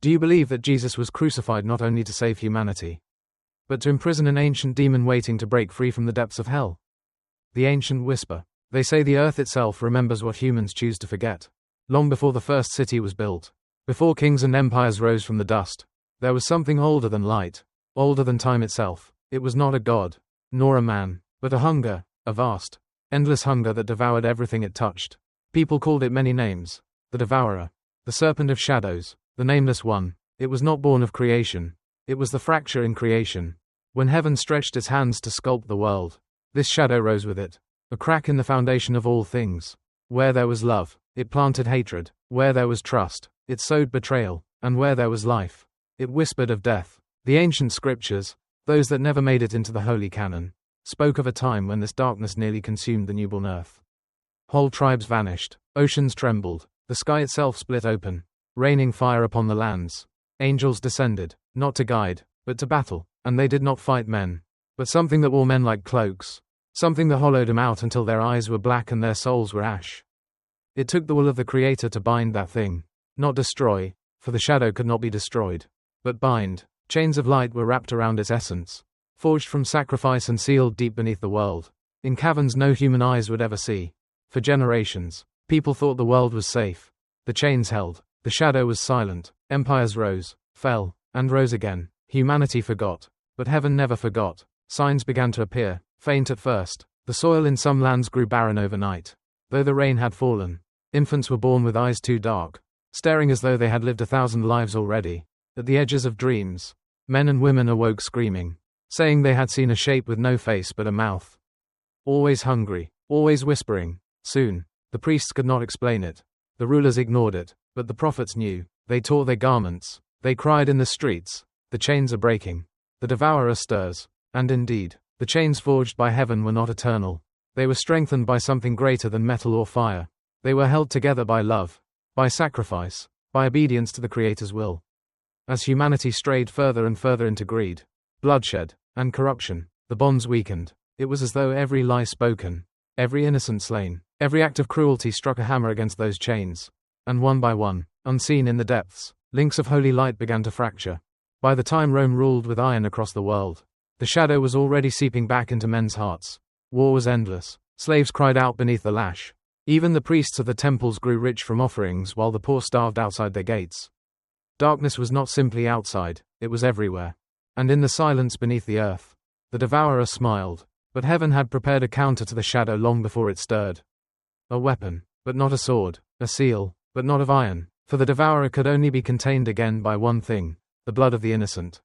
Do you believe that Jesus was crucified not only to save humanity, but to imprison an ancient demon waiting to break free from the depths of hell? The ancient whisper. They say the earth itself remembers what humans choose to forget. Long before the first city was built, before kings and empires rose from the dust, there was something older than light, older than time itself. It was not a god, nor a man, but a hunger, a vast, endless hunger that devoured everything it touched. People called it many names: the devourer, the serpent of shadows, the nameless one. It was not born of creation. It was the fracture in creation. When heaven stretched its hands to sculpt the world, this shadow rose with it, a crack in the foundation of all things. Where there was love, it planted hatred. Where there was trust, it sowed betrayal. And where there was life, it whispered of death. The ancient scriptures, those that never made it into the holy canon, spoke of a time when this darkness nearly consumed the newborn earth. Whole tribes vanished, oceans trembled, the sky itself split open, raining fire upon the lands. Angels descended, not to guide, but to battle, and they did not fight men, but something that wore men like cloaks, something that hollowed them out until their eyes were black and their souls were ash. It took the will of the Creator to bind that thing, not destroy, for the shadow could not be destroyed, but bind. Chains of light were wrapped around its essence, forged from sacrifice and sealed deep beneath the world, in caverns no human eyes would ever see. For generations, people thought the world was safe. The chains held, the shadow was silent, empires rose, fell, and rose again. Humanity forgot, but heaven never forgot. Signs began to appear, faint at first. The soil in some lands grew barren overnight. Though the rain had fallen, infants were born with eyes too dark, staring as though they had lived 1,000 lives already. At the edges of dreams, men and women awoke screaming, saying they had seen a shape with no face but a mouth. Always hungry, always whispering. Soon, the priests could not explain it. The rulers ignored it, but the prophets knew. They tore their garments. They cried in the streets. The chains are breaking. The devourer stirs. And indeed, the chains forged by heaven were not eternal. They were strengthened by something greater than metal or fire. They were held together by love, by sacrifice, by obedience to the Creator's will. As humanity strayed further and further into greed, bloodshed, and corruption, the bonds weakened. It was as though every lie spoken, every innocent slain, every act of cruelty struck a hammer against those chains. And one by one, unseen in the depths, links of holy light began to fracture. By the time Rome ruled with iron across the world, the shadow was already seeping back into men's hearts. War was endless. Slaves cried out beneath the lash. Even the priests of the temples grew rich from offerings while the poor starved outside their gates. Darkness was not simply outside, it was everywhere. And in the silence beneath the earth, the devourer smiled, but heaven had prepared a counter to the shadow long before it stirred. A weapon, but not a sword, a seal, but not of iron, for the devourer could only be contained again by one thing, the blood of the innocent.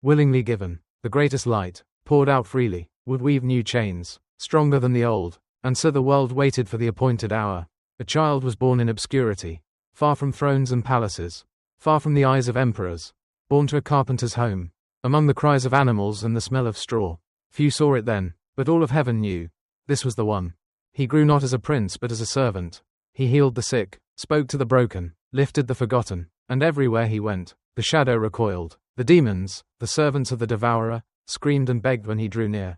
Willingly given, the greatest light, poured out freely, would weave new chains, stronger than the old, and so the world waited for the appointed hour. A child was born in obscurity, far from thrones and palaces, far from the eyes of emperors, born to a carpenter's home, among the cries of animals and the smell of straw. Few saw it then, but all of heaven knew. This was the one. He grew not as a prince but as a servant. He healed the sick, spoke to the broken, lifted the forgotten, and everywhere he went, the shadow recoiled. The demons, the servants of the devourer, screamed and begged when he drew near.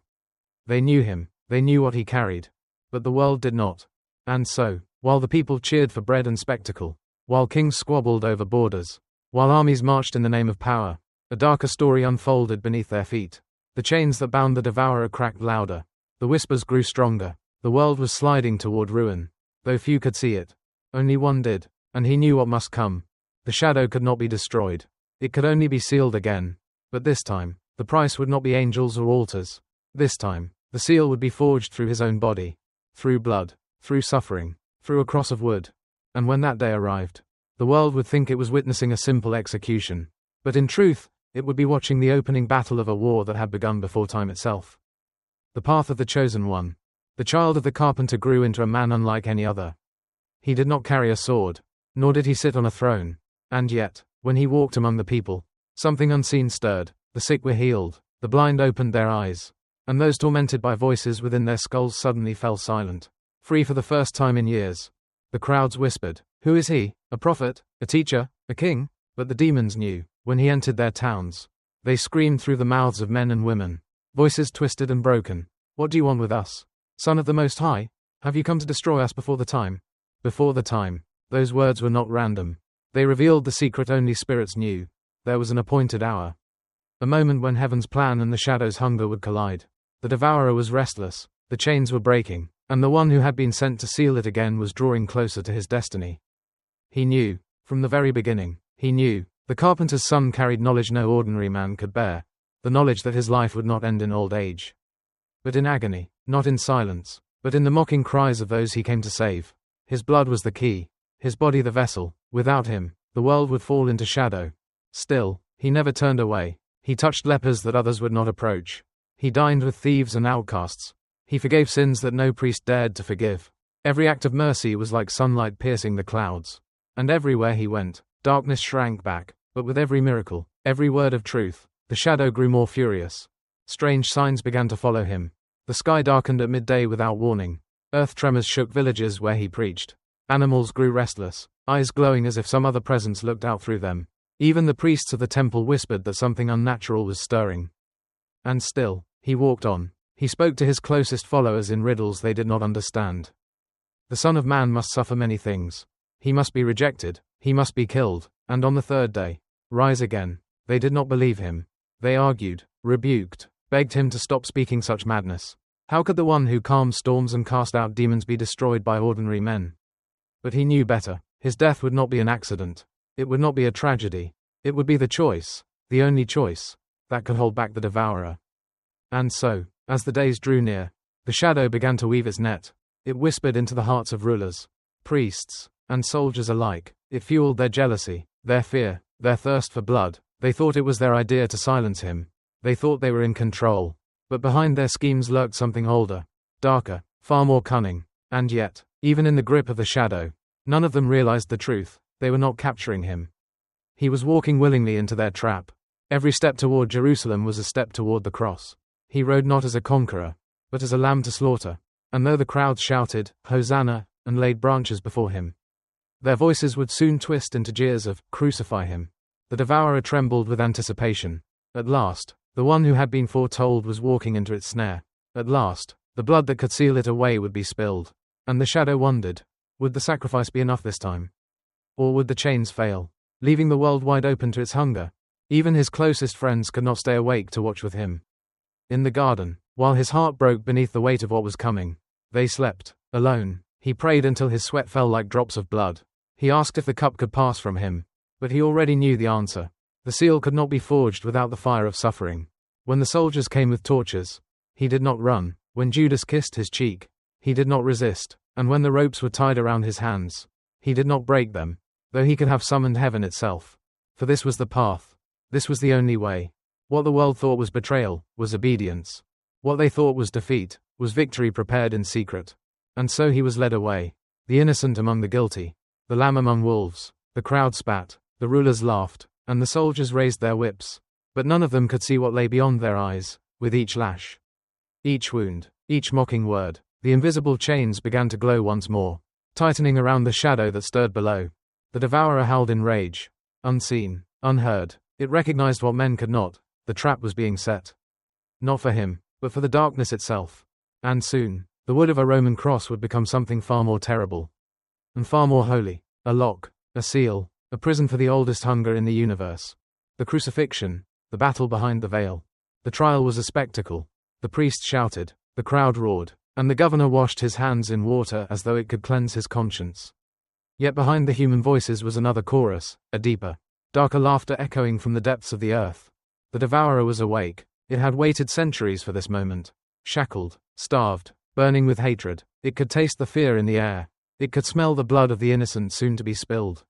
They knew him, they knew what he carried. But the world did not. And so, while the people cheered for bread and spectacle, while kings squabbled over borders, while armies marched in the name of power, a darker story unfolded beneath their feet. The chains that bound the devourer cracked louder. The whispers grew stronger. The world was sliding toward ruin, though few could see it. Only one did, and he knew what must come. The shadow could not be destroyed. It could only be sealed again. But this time, the price would not be angels or altars. This time, the seal would be forged through his own body, through blood, through suffering, through a cross of wood. And when that day arrived, the world would think it was witnessing a simple execution. But in truth, it would be watching the opening battle of a war that had begun before time itself. The path of the chosen one. The child of the carpenter grew into a man unlike any other. He did not carry a sword, nor did he sit on a throne. And yet, when he walked among the people, something unseen stirred. The sick were healed, the blind opened their eyes, and those tormented by voices within their skulls suddenly fell silent. Free for the first time in years. The crowds whispered, "Who is he? A prophet? A teacher? A king?" But the demons knew. When he entered their towns, they screamed through the mouths of men and women, voices twisted and broken. "What do you want with us? Son of the Most High? Have you come to destroy us before the time?" Before the time. Those words were not random. They revealed the secret only spirits knew. There was an appointed hour. A moment when heaven's plan and the shadow's hunger would collide. The devourer was restless, the chains were breaking, and the one who had been sent to seal it again was drawing closer to his destiny. He knew, from the very beginning, he knew, the carpenter's son carried knowledge no ordinary man could bear, the knowledge that his life would not end in old age. But in agony, not in silence, but in the mocking cries of those he came to save. His blood was the key, his body the vessel. Without him, the world would fall into shadow. Still, he never turned away. He touched lepers that others would not approach. He dined with thieves and outcasts. He forgave sins that no priest dared to forgive. Every act of mercy was like sunlight piercing the clouds. And everywhere he went, darkness shrank back, but with every miracle, every word of truth, the shadow grew more furious. Strange signs began to follow him. The sky darkened at midday without warning. Earth tremors shook villages where he preached. Animals grew restless, eyes glowing as if some other presence looked out through them. Even the priests of the temple whispered that something unnatural was stirring. And still, he walked on. He spoke to his closest followers in riddles they did not understand. The Son of Man must suffer many things. He must be rejected, he must be killed, and on the third day, rise again. They did not believe him. They argued, rebuked, begged him to stop speaking such madness. How could the one who calmed storms and cast out demons be destroyed by ordinary men? But he knew better. His death would not be an accident. It would not be a tragedy. It would be the choice, the only choice, that could hold back the devourer. And so, as the days drew near, the shadow began to weave its net. It whispered into the hearts of rulers, priests, and soldiers alike. It fueled their jealousy, their fear, their thirst for blood. They thought it was their idea to silence him. They thought they were in control. But behind their schemes lurked something older, darker, far more cunning. And yet, even in the grip of the shadow, none of them realized the truth. They were not capturing him. He was walking willingly into their trap. Every step toward Jerusalem was a step toward the cross. He rode not as a conqueror, but as a lamb to slaughter. And though the crowds shouted, Hosanna, and laid branches before him, their voices would soon twist into jeers of, crucify him. The devourer trembled with anticipation. At last, the one who had been foretold was walking into its snare. At last, the blood that could seal it away would be spilled. And the shadow wondered, would the sacrifice be enough this time? Or would the chains fail, leaving the world wide open to its hunger? Even his closest friends could not stay awake to watch with him. In the garden, while his heart broke beneath the weight of what was coming, they slept, alone. He prayed until his sweat fell like drops of blood. He asked if the cup could pass from him, but he already knew the answer. The seal could not be forged without the fire of suffering. When the soldiers came with torches, he did not run. When Judas kissed his cheek, he did not resist. And when the ropes were tied around his hands, he did not break them, though he could have summoned heaven itself. For this was the path. This was the only way. What the world thought was betrayal, was obedience. What they thought was defeat, was victory prepared in secret. And so he was led away, the innocent among the guilty, the lamb among wolves. The crowd spat, the rulers laughed, and the soldiers raised their whips. But none of them could see what lay beyond their eyes. With each lash, each wound, each mocking word, the invisible chains began to glow once more, tightening around the shadow that stirred below. The devourer howled in rage. Unseen, unheard, it recognized what men could not. The trap was being set. Not for him, but for the darkness itself. And soon, the wood of a Roman cross would become something far more terrible. And far more holy. A lock, a seal, a prison for the oldest hunger in the universe. The crucifixion, the battle behind the veil. The trial was a spectacle. The priest shouted, the crowd roared, and the governor washed his hands in water as though it could cleanse his conscience. Yet behind the human voices was another chorus, a deeper, darker laughter echoing from the depths of the earth. The devourer was awake. It had waited centuries for this moment. Shackled, starved, burning with hatred, it could taste the fear in the air. It could smell the blood of the innocent soon to be spilled.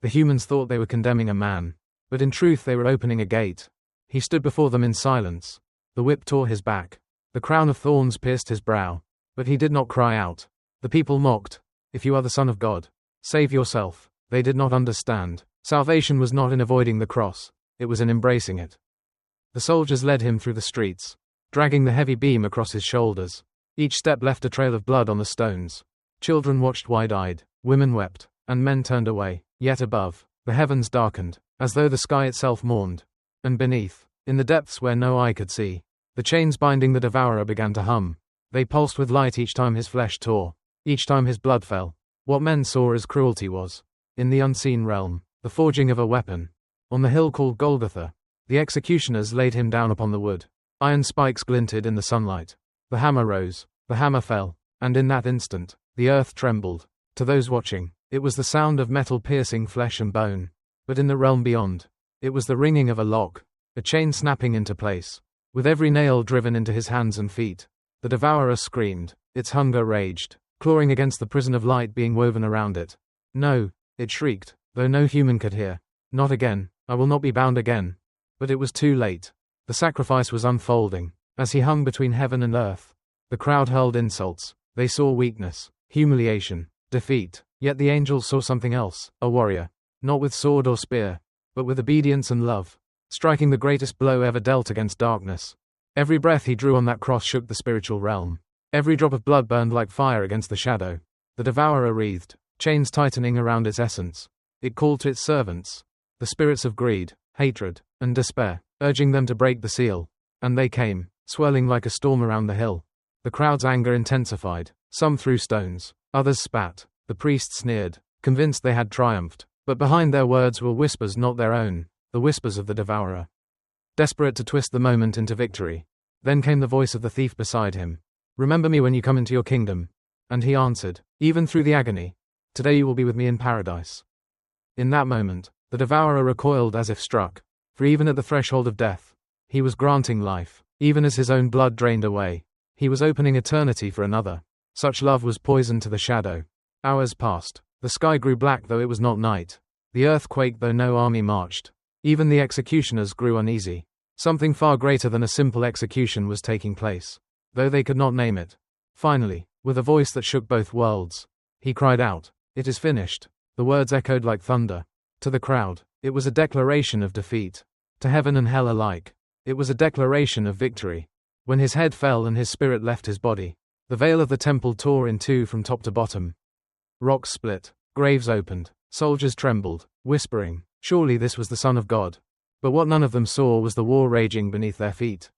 The humans thought they were condemning a man, but in truth they were opening a gate. He stood before them in silence. The whip tore his back. The crown of thorns pierced his brow. But he did not cry out. The people mocked. If you are the Son of God, save yourself. They did not understand. Salvation was not in avoiding the cross. It was in embracing it. The soldiers led him through the streets, dragging the heavy beam across his shoulders. Each step left a trail of blood on the stones. Children watched wide-eyed, women wept, and men turned away. Yet above, the heavens darkened, as though the sky itself mourned. And beneath, in the depths where no eye could see, the chains binding the devourer began to hum. They pulsed with light each time his flesh tore, each time his blood fell. What men saw as cruelty was, in the unseen realm, the forging of a weapon. On the hill called Golgotha, the executioners laid him down upon the wood. Iron spikes glinted in the sunlight. The hammer rose, the hammer fell, and in that instant, the earth trembled. To those watching, it was the sound of metal piercing flesh and bone. But in the realm beyond, it was the ringing of a lock, a chain snapping into place. With every nail driven into his hands and feet, the devourer screamed, its hunger raged, clawing against the prison of light being woven around it. No, it shrieked, though no human could hear. Not again, I will not be bound again. But it was too late. The sacrifice was unfolding. As he hung between heaven and earth, the crowd hurled insults. They saw weakness, humiliation, defeat. Yet the angels saw something else, a warrior. Not with sword or spear, but with obedience and love, striking the greatest blow ever dealt against darkness. Every breath he drew on that cross shook the spiritual realm. Every drop of blood burned like fire against the shadow. The devourer wreathed, chains tightening around its essence. It called to its servants, the spirits of greed, hatred, and despair, urging them to break the seal. And they came, swirling like a storm around the hill. The crowd's anger intensified. Some threw stones, others spat. The priests sneered, convinced they had triumphed. But behind their words were whispers not their own, the whispers of the devourer. Desperate to twist the moment into victory. Then came the voice of the thief beside him. Remember me when you come into your kingdom. And he answered, even through the agony, today you will be with me in paradise. In that moment, the devourer recoiled as if struck, for even at the threshold of death, he was granting life, even as his own blood drained away. He was opening eternity for another. Such love was poison to the shadow. Hours passed. The sky grew black though it was not night. The earth quaked though no army marched. Even the executioners grew uneasy. Something far greater than a simple execution was taking place, though they could not name it. Finally, with a voice that shook both worlds, he cried out, "It is finished." The words echoed like thunder. To the crowd, it was a declaration of defeat. To heaven and hell alike, it was a declaration of victory. When his head fell and his spirit left his body, the veil of the temple tore in two from top to bottom. Rocks split, graves opened, soldiers trembled, whispering, surely this was the Son of God. But what none of them saw was the war raging beneath their feet.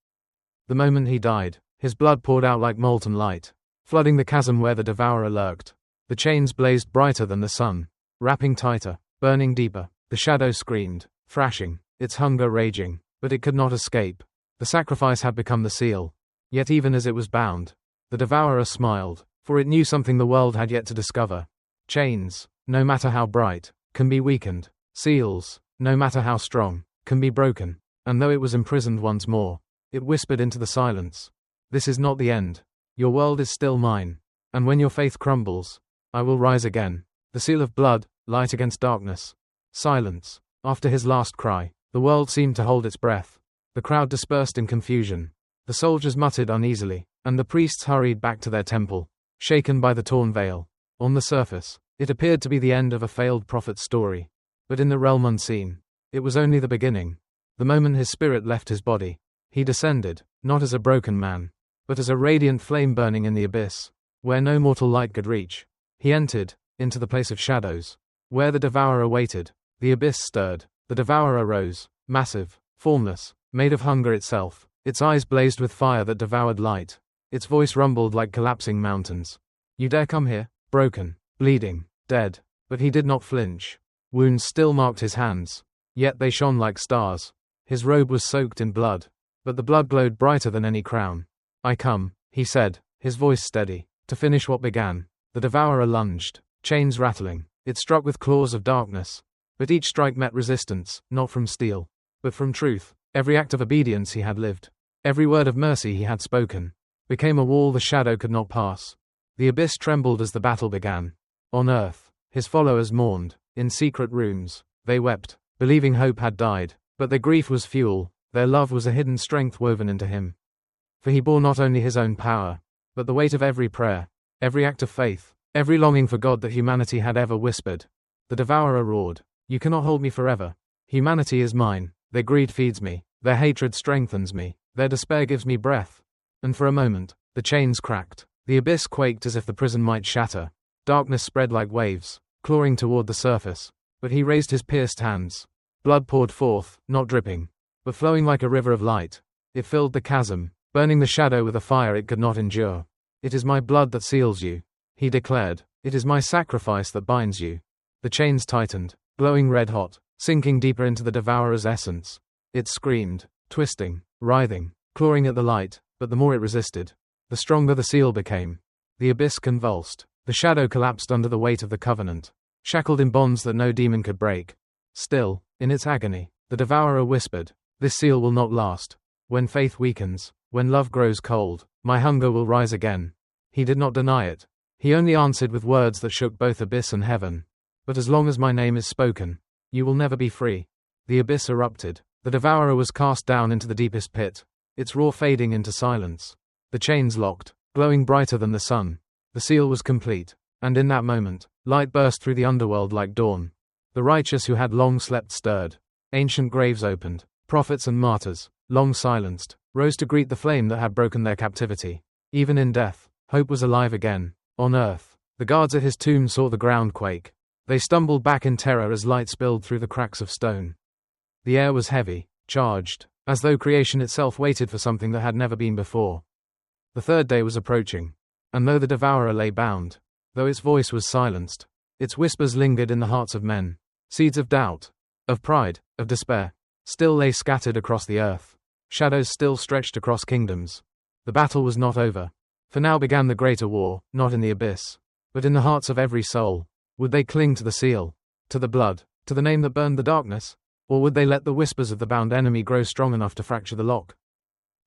The moment he died, his blood poured out like molten light, flooding the chasm where the devourer lurked. The chains blazed brighter than the sun, wrapping tighter, burning deeper. The shadow screamed, thrashing, its hunger raging, but it could not escape. The sacrifice had become the seal. Yet even as it was bound, the devourer smiled, for it knew something the world had yet to discover. Chains, no matter how bright, can be weakened. Seals, no matter how strong, can be broken. And though it was imprisoned once more, it whispered into the silence, "This is not the end. Your world is still mine. And when your faith crumbles, I will rise again." The seal of blood, light against darkness. Silence. After his last cry, the world seemed to hold its breath. The crowd dispersed in confusion. The soldiers muttered uneasily, and the priests hurried back to their temple, shaken by the torn veil. On the surface, it appeared to be the end of a failed prophet's story. But in the realm unseen, it was only the beginning. The moment his spirit left his body, he descended, not as a broken man, but as a radiant flame burning in the abyss, where no mortal light could reach. He entered, into the place of shadows, where the devourer waited. The abyss stirred. The devourer rose, massive, formless, made of hunger itself. Its eyes blazed with fire that devoured light. Its voice rumbled like collapsing mountains. "You dare come here?" Broken, bleeding, dead. But he did not flinch. Wounds still marked his hands, yet they shone like stars. His robe was soaked in blood, but the blood glowed brighter than any crown. "I come," he said, his voice steady, "to finish what began." The devourer lunged, chains rattling. It struck with claws of darkness. But each strike met resistance, not from steel, but from truth. Every act of obedience he had lived, every word of mercy he had spoken, became a wall the shadow could not pass. The abyss trembled as the battle began. On earth, his followers mourned. In secret rooms, they wept, believing hope had died. But their grief was fuel, their love was a hidden strength woven into him. For he bore not only his own power, but the weight of every prayer, every act of faith, every longing for God that humanity had ever whispered. The devourer roared, "You cannot hold me forever. Humanity is mine. Their greed feeds me, their hatred strengthens me, their despair gives me breath." And for a moment, the chains cracked. The abyss quaked as if the prison might shatter. Darkness spread like waves, clawing toward the surface. But he raised his pierced hands. Blood poured forth, not dripping, but flowing like a river of light. It filled the chasm, burning the shadow with a fire it could not endure. "It is my blood that seals you," he declared. "It is my sacrifice that binds you." The chains tightened. glowing red-hot, sinking deeper into the Devourer's essence. It screamed, twisting, writhing, clawing at the light, but the more it resisted, the stronger the seal became. The abyss convulsed. The shadow collapsed under the weight of the covenant, shackled in bonds that no demon could break. Still, in its agony, the Devourer whispered, "This seal will not last. When faith weakens, when love grows cold, my hunger will rise again." He did not deny it. He only answered with words that shook both abyss and heaven. "But as long as my name is spoken, you will never be free." The abyss erupted. The Devourer was cast down into the deepest pit, its roar fading into silence. The chains locked, glowing brighter than the sun. The seal was complete, and in that moment, light burst through the underworld like dawn. The righteous who had long slept stirred. Ancient graves opened. Prophets and martyrs, long silenced, rose to greet the flame that had broken their captivity. Even in death, hope was alive again. On earth, the guards at his tomb saw the ground quake. They stumbled back in terror as light spilled through the cracks of stone. The air was heavy, charged, as though creation itself waited for something that had never been before. The third day was approaching, and though the Devourer lay bound, though its voice was silenced, its whispers lingered in the hearts of men. Seeds of doubt, of pride, of despair, still lay scattered across the earth. Shadows still stretched across kingdoms. The battle was not over. For now began the greater war, not in the abyss, but in the hearts of every soul. Would they cling to the seal, to the blood, to the name that burned the darkness? Or would they let the whispers of the bound enemy grow strong enough to fracture the lock?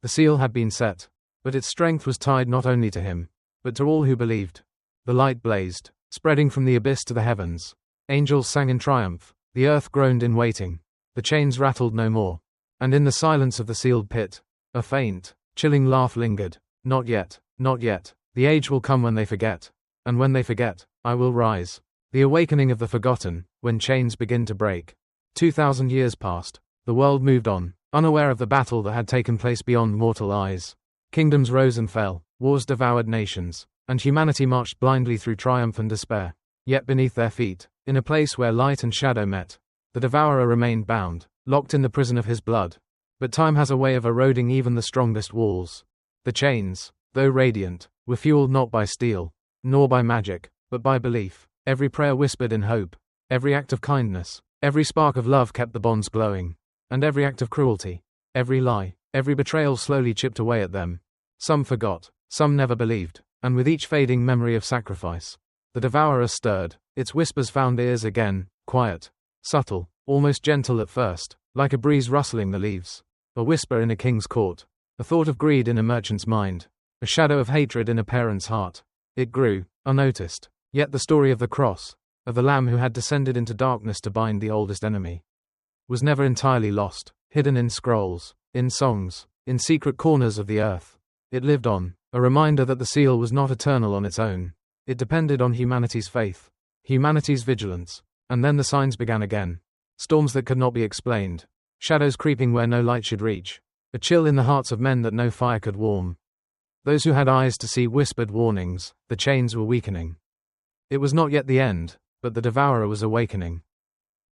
The seal had been set, but its strength was tied not only to him, but to all who believed. The light blazed, spreading from the abyss to the heavens. Angels sang in triumph. The earth groaned in waiting. The chains rattled no more. And in the silence of the sealed pit, a faint, chilling laugh lingered. Not yet, not yet. The age will come when they forget. And when they forget, I will rise. The awakening of the forgotten, when chains begin to break. 2,000 years passed. The world moved on, unaware of the battle that had taken place beyond mortal eyes. Kingdoms rose and fell, wars devoured nations, and humanity marched blindly through triumph and despair. Yet beneath their feet, in a place where light and shadow met, the Devourer remained bound, locked in the prison of his blood. But time has a way of eroding even the strongest walls. The chains, though radiant, were fueled not by steel, nor by magic, but by belief. Every prayer whispered in hope. Every act of kindness, every spark of love kept the bonds glowing. And every act of cruelty, every lie, every betrayal slowly chipped away at them. Some forgot, some never believed, and with each fading memory of sacrifice, the Devourer stirred. Its whispers found ears again, quiet, subtle, almost gentle at first, like a breeze rustling the leaves. A whisper in a king's court, a thought of greed in a merchant's mind, a shadow of hatred in a parent's heart. It grew, unnoticed, yet the story of the cross, of the Lamb who had descended into darkness to bind the oldest enemy, was never entirely lost, hidden in scrolls, in songs, in secret corners of the earth. It lived on, a reminder that the seal was not eternal on its own. It depended on humanity's faith, humanity's vigilance, and then the signs began again. Storms that could not be explained, shadows creeping where no light should reach, a chill in the hearts of men that no fire could warm. Those who had eyes to see whispered warnings. The chains were weakening. It was not yet the end, but the Devourer was awakening.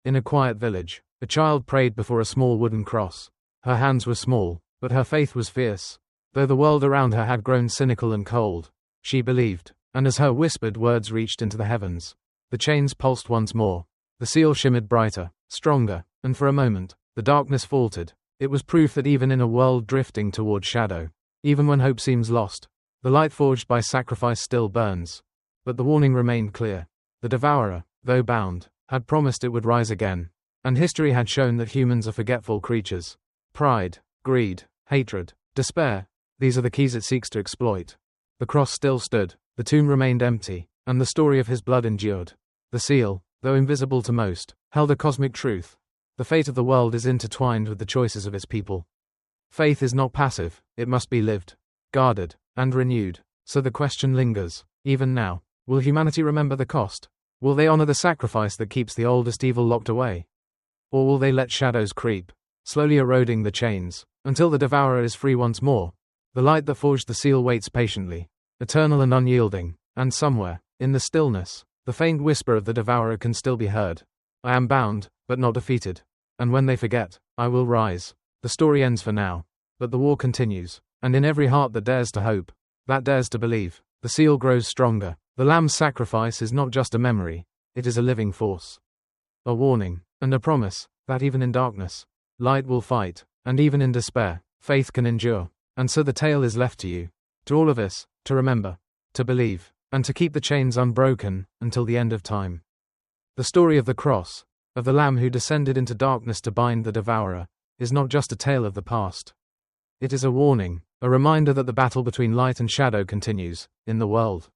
In a quiet village, a child prayed before a small wooden cross. Her hands were small, but her faith was fierce. Though the world around her had grown cynical and cold, she believed, and as her whispered words reached into the heavens, the chains pulsed once more. The seal shimmered brighter, stronger, and for a moment, the darkness faltered. It was proof that even in a world drifting toward shadow, even when hope seems lost, the light forged by sacrifice still burns. But the warning remained clear. The Devourer, though bound, had promised it would rise again. And history had shown that humans are forgetful creatures. Pride, greed, hatred, despair, these are the keys it seeks to exploit. The cross still stood, the tomb remained empty, and the story of his blood endured. The seal, though invisible to most, held a cosmic truth. The fate of the world is intertwined with the choices of its people. Faith is not passive, it must be lived, guarded, and renewed. So the question lingers, even now, will humanity remember the cost? Will they honor the sacrifice that keeps the oldest evil locked away? Or will they let shadows creep, slowly eroding the chains, until the Devourer is free once more? The light that forged the seal waits patiently, eternal and unyielding, and somewhere, in the stillness, the faint whisper of the Devourer can still be heard. I am bound, but not defeated. And when they forget, I will rise. The story ends for now, but the war continues, and in every heart that dares to hope, that dares to believe, the seal grows stronger. The Lamb's sacrifice is not just a memory, it is a living force. a warning, and a promise, that even in darkness, light will fight, and even in despair, faith can endure. And so the tale is left to you, to all of us, to remember, to believe, and to keep the chains unbroken, until the end of time. The story of the cross, of the Lamb who descended into darkness to bind the devourer, is not just a tale of the past. It is a warning, a reminder that the battle between light and shadow continues, in the world.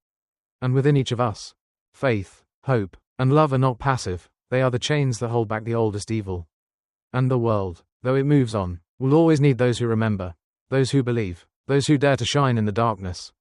And within each of us. Faith, hope, and love are not passive, they are the chains that hold back the oldest evil. And the world, though it moves on, will always need those who remember, those who believe, those who dare to shine in the darkness.